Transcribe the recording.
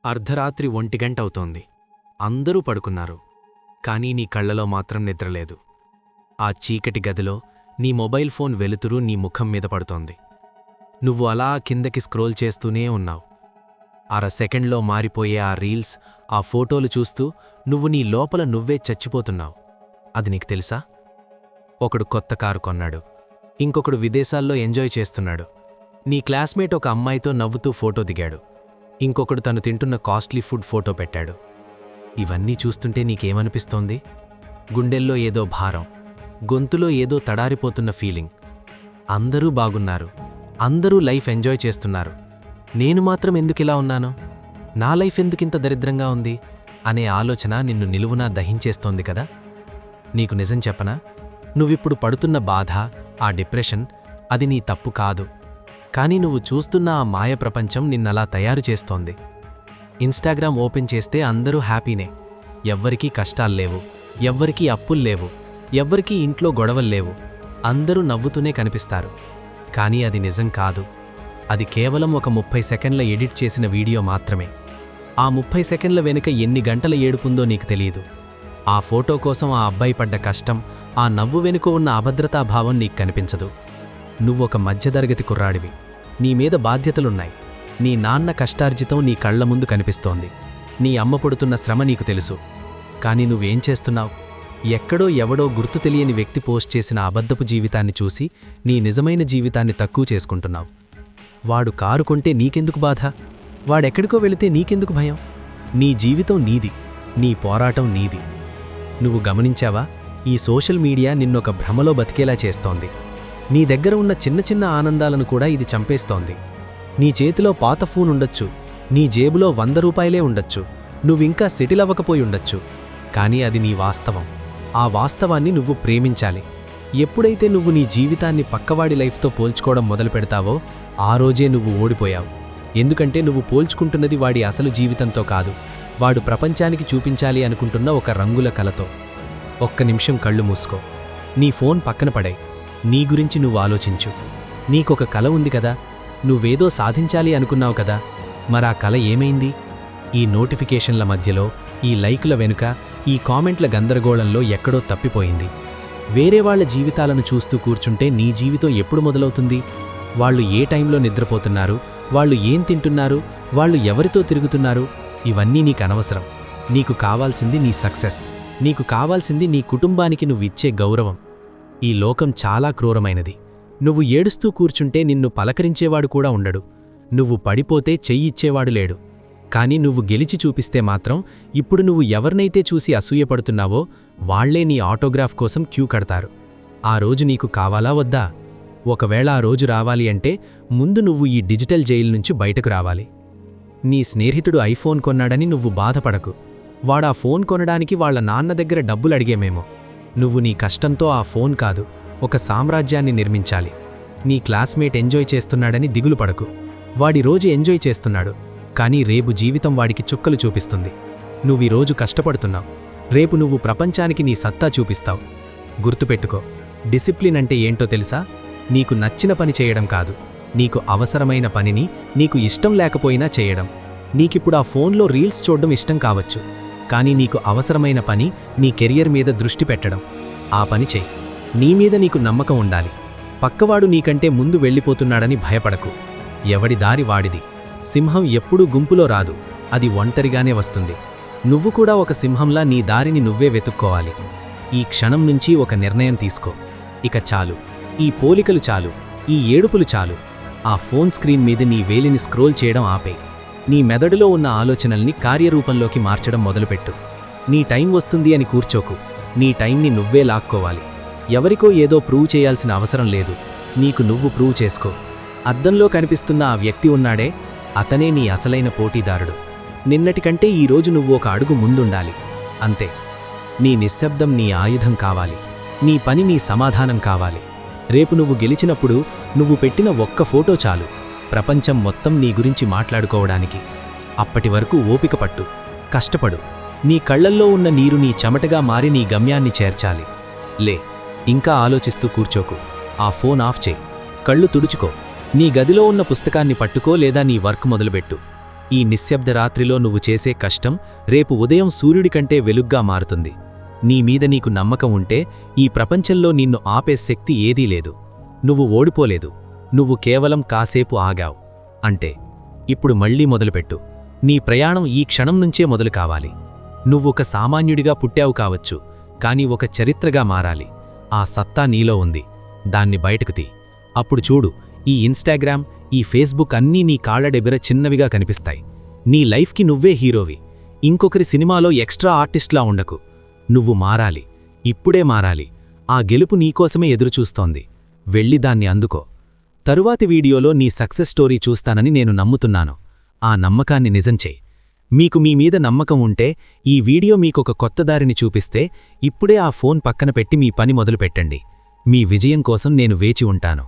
అర్ధరాత్రి 1 గంటవుతోంది. అందరూ పడుకున్నారు. కానీ నీ కళ్లలో మాత్రం నిద్రలేదు. ఆ చీకటి గదిలో నీ మొబైల్ ఫోన్ వెలుతురు నీ ముఖం మీద పడుతోంది. నువ్వు అలా కిందకి స్క్రోల్ చేస్తూనే ఉన్నావు. సెకండ్లో మారిపోయే ఆ రీల్స్, ఆ ఫోటోలు చూస్తూ నువ్వు నీ లోపల నువ్వే చచ్చిపోతున్నావు. అది నీకు తెలుసా? ఒకడు కొత్త కారు కొన్నాడు, ఇంకొకడు విదేశాల్లో ఎంజాయ్ చేస్తున్నాడు. నీ క్లాస్మేట్ ఒక అమ్మాయితో నవ్వుతూ ఫోటో దిగాడు, ఇంకొకడు తను తింటున్న కాస్ట్లీ ఫుడ్ ఫోటో పెట్టాడు. ఇవన్నీ చూస్తుంటే నీకేమనిపిస్తోంది? గుండెల్లో ఏదో భారం, గొంతులో ఏదో తడారిపోతున్న ఫీలింగ్. అందరూ బాగున్నారు, అందరూ లైఫ్ ఎంజాయ్ చేస్తున్నారు, నేను మాత్రం ఎందుకిలా ఉన్నాను? నా లైఫ్ ఎందుకింత దరిద్రంగా ఉంది అనే ఆలోచన నిన్ను నిలువునా దహించేస్తోంది కదా. నీకు నిజం చెప్పనా? నువ్విప్పుడు పడుతున్న బాధ, ఆ డిప్రెషన్, అది నీ తప్పు కాదు. కానీ నువ్వు చూస్తున్న ఆ మాయ ప్రపంచం నిన్నలా తయారు చేస్తోంది. ఇన్స్టాగ్రామ్ ఓపెన్ చేస్తే అందరూ హ్యాపీనే. ఎవ్వరికీ కష్టాల్లేవు, ఎవ్వరికీ అప్పుల్లేవు, ఎవ్వరికీ ఇంట్లో గొడవల్లేవు. అందరూ నవ్వుతూనే కనిపిస్తారు. కానీ అది నిజం కాదు. అది కేవలం ఒక 30 సెకండ్ల ఎడిట్ చేసిన వీడియో మాత్రమే. ఆ 30 సెకండ్ల వెనుక ఎన్ని గంటల ఏడుపుందో నీకు తెలియదు. ఆ ఫోటో కోసం ఆ అబ్బాయి పడ్డ కష్టం, ఆ నవ్వు వెనుక ఉన్న అభద్రతాభావం నీకు కనిపించదు. నువ్వొక మధ్యతరగతి కుర్రాడివి, నీ మీద బాధ్యతలున్నాయి. నీ నాన్న కష్టార్జితం నీ కళ్ల ముందు కనిపిస్తోంది. నీ అమ్మ పడుతున్న శ్రమ నీకు తెలుసు. కానీ నువ్వేం చేస్తున్నావు? ఎక్కడో ఎవడో గుర్తు తెలియని వ్యక్తి పోస్ట్ చేసిన అబద్ధపు జీవితాన్ని చూసి నీ నిజమైన జీవితాన్ని తక్కువ చేసుకుంటున్నావు. వాడు కారు కొంటే నీకెందుకు బాధ? వాడెక్కడికో వెళితే నీకెందుకు భయం? నీ జీవితం నీది, నీ పోరాటం నీది. నువ్వు గమనించావా? ఈ సోషల్ మీడియా నిన్నొక భ్రమలో బతికేలా చేస్తోంది. నీ దగ్గర ఉన్న చిన్న చిన్న ఆనందాలను కూడా ఇది చంపేస్తోంది. నీ చేతిలో పాత ఫోన్ ఉండొచ్చు, నీ జేబులో 100 రూపాయలే ఉండొచ్చు, నువ్వింకా సెటిల్ అవ్వకపోయి ఉండొచ్చు. కానీ అది నీ వాస్తవం. ఆ వాస్తవాన్ని నువ్వు ప్రేమించాలి. ఎప్పుడైతే నువ్వు నీ జీవితాన్ని పక్కవాడి లైఫ్తో పోల్చుకోవడం మొదలు పెడతావో ఆ రోజే నువ్వు ఓడిపోయావు. ఎందుకంటే నువ్వు పోల్చుకుంటున్నది వాడి అసలు జీవితంతో కాదు, వాడు ప్రపంచానికి చూపించాలి అనుకుంటున్న ఒక రంగుల కలతో. ఒక్క నిమిషం కళ్ళు మూసుకో, నీ ఫోన్ పక్కన పడేయ్, నీ గురించి నువ్వు ఆలోచించు. నీకొక కల ఉంది కదా, నువ్వేదో సాధించాలి అనుకున్నావు కదా, మరా కల ఏమైంది? ఈ నోటిఫికేషన్ల మధ్యలో, ఈ లైకుల వెనుక, ఈ కామెంట్ల గందరగోళంలో ఎక్కడో తప్పిపోయింది. వేరే వాళ్ల జీవితాలను చూస్తూ కూర్చుంటే నీ జీవితం ఎప్పుడు మొదలవుతుంది? వాళ్ళు ఏ టైంలో నిద్రపోతున్నారు, వాళ్ళు ఏం తింటున్నారు, వాళ్ళు ఎవరితో తిరుగుతున్నారు, ఇవన్నీ నీకనవసరం. నీకు కావాల్సింది నీ సక్సెస్, నీకు కావాల్సింది నీ కుటుంబానికి నువ్విచ్చే గౌరవం. ఈ లోకం చాలా క్రూరమైనది. నువ్వు ఏడుస్తూ కూర్చుంటే నిన్ను పలకరించేవాడు కూడా ఉండడు, నువ్వు పడిపోతే చెయ్యిచ్చేవాడు లేడు. కానీ నువ్వు గెలిచి చూపిస్తే మాత్రం ఇప్పుడు నువ్వు ఎవరినైతే చూసి అసూయపడుతున్నావో వాళ్లే నీ ఆటోగ్రాఫ్ కోసం క్యూ కడతారు. ఆ రోజు నీకు కావాలా వద్దా? ఒకవేళ ఆ రోజు రావాలి అంటే ముందు నువ్వు ఈ డిజిటల్ జైలు నుంచి బయటకు రావాలి. నీ స్నేహితుడు ఐఫోన్ కొన్నాడని నువ్వు బాధపడకు. వాడా ఫోన్ కొనడానికి వాళ్ల నాన్న దగ్గర డబ్బులు అడిగేమేమో. నువ్వు నీ కష్టంతో ఆ ఫోన్ కాదు, ఒక సామ్రాజ్యాన్ని నిర్మించాలి. నీ క్లాస్మేట్ ఎంజాయ్ చేస్తున్నాడని దిగులు పడకు. వాడి రోజు ఎంజాయ్ చేస్తున్నాడు, కానీ రేపు జీవితం వాడికి చుక్కలు చూపిస్తుంది. నువ్వీరోజు కష్టపడుతున్నావు, రేపు నువ్వు ప్రపంచానికి నీ సత్తా చూపిస్తావు. గుర్తుపెట్టుకో, డిసిప్లిన్ అంటే ఏంటో తెలుసా? నీకు నచ్చిన పని చేయడం కాదు, నీకు అవసరమైన పనిని నీకు ఇష్టం లేకపోయినా చేయడం. నీకిప్పుడు ఆ ఫోన్లో రీల్స్ చూడడం ఇష్టం కావచ్చు, కానీ నీకు అవసరమైన పని నీ కెరియర్ మీద దృష్టి పెట్టడం. ఆ పని చెయ్యి. నీ మీద నీకు నమ్మకం ఉండాలి. పక్కవాడు నీకంటే ముందు వెళ్ళిపోతున్నాడని భయపడకు. ఎవడి దారి వాడిది. సింహం ఎప్పుడూ గుంపులో రాదు, అది ఒంటరిగానే వస్తుంది. నువ్వు కూడా ఒక సింహంలా నీ దారిని నువ్వే వెతుక్కోవాలి. ఈ క్షణం నుంచి ఒక నిర్ణయం తీసుకో. ఇక చాలు, ఈ పోలికలు చాలు, ఈ ఏడుపులు చాలు. ఆ ఫోన్ స్క్రీన్ మీద నీ వేలిని స్క్రోల్ చేయడం ఆపేయ్. నీ మెదడులో ఉన్న ఆలోచనల్ని కార్యరూపంలోకి మార్చడం మొదలుపెట్టు. నీ టైం వస్తుంది అని కూర్చోకు, నీ టైంని నువ్వే లాక్కోవాలి. ఎవరికో ఏదో ప్రూవ్ చేయాల్సిన అవసరం లేదు, నీకు నువ్వు ప్రూవ్ చేసుకో. అద్దంలో కనిపిస్తున్న ఆ వ్యక్తి ఉన్నాడే, అతనే నీ అసలైన పోటీదారుడు. నిన్నటికంటే ఈరోజు నువ్వు ఒక అడుగు ముందుండాలి, అంతే. నీ నిశ్శబ్దం నీ ఆయుధం కావాలి, నీ పని నీ సమాధానం కావాలి. రేపు నువ్వు గెలిచినప్పుడు నువ్వు పెట్టిన ఒక్క ఫోటో చాలు, ప్రపంచం మొత్తం నీ గురించి మాట్లాడుకోవడానికి. అప్పటి వరకు ఓపిక పట్టు, కష్టపడు. నీ కళ్లల్లో ఉన్న నీరు నీ చెమటగా మారి నీ గమ్యాన్ని చేర్చాలి. లే, ఇంకా ఆలోచిస్తూ కూర్చోకు. ఆ ఫోన్ ఆఫ్ చేయి, కళ్ళు తుడుచుకో. నీ గదిలో ఉన్న పుస్తకాన్ని పట్టుకో లేదా నీ వర్క్ మొదలుపెట్టు. ఈ నిశ్శబ్ద రాత్రిలో నువ్వు చేసే కష్టం రేపు ఉదయం సూర్యుడి కంటే వెలుగ్గా మారుతుంది. నీ మీద నీకు నమ్మకం ఉంటే ఈ ప్రపంచంలో నిన్ను ఆపే శక్తి ఏదీ లేదు. నువ్వు ఓడిపోలేదు, నువ్వు కేవలం కాసేపు ఆగావు. అంటే ఇప్పుడు మళ్ళీ మొదలుపెట్టు. నీ ప్రయాణం ఈ క్షణం నుంచే మొదలు కావాలి. నువ్వొక సామాన్యుడిగా పుట్టావు కావచ్చు, కానీ ఒక చరిత్రగా మారాలి. ఆ సత్తా నీలో ఉంది, దాన్ని బయటకు తీ. అప్పుడు చూడు, ఈ ఇన్స్టాగ్రామ్, ఈ ఫేస్బుక్ అన్నీ నీ కాళ్లడెబిర చిన్నవిగా కనిపిస్తాయి. నీ లైఫ్కి నువ్వే హీరోవి, ఇంకొకరి సినిమాలో ఎక్స్ట్రా ఆర్టిస్ట్లా ఉండకు. నువ్వు మారాలి, ఇప్పుడే మారాలి. ఆ గెలుపు నీకోసమే ఎదురుచూస్తోంది. వెళ్ళి దాన్ని అందుకో. తరువాతి వీడియోలో నీ సక్సెస్ స్టోరీ చూస్తానని నేను నమ్ముతున్నాను. ఆ నమ్మకాన్ని నిజం చెయ్. మీకు మీ మీద నమ్మకం ఉంటే ఈ వీడియో మీకొక కొత్త దారిని చూపిస్తే ఇప్పుడే ఆ ఫోన్ పక్కన పెట్టి మీ పని మొదలుపెట్టండి. మీ విజయం కోసం నేను వేచి ఉంటాను.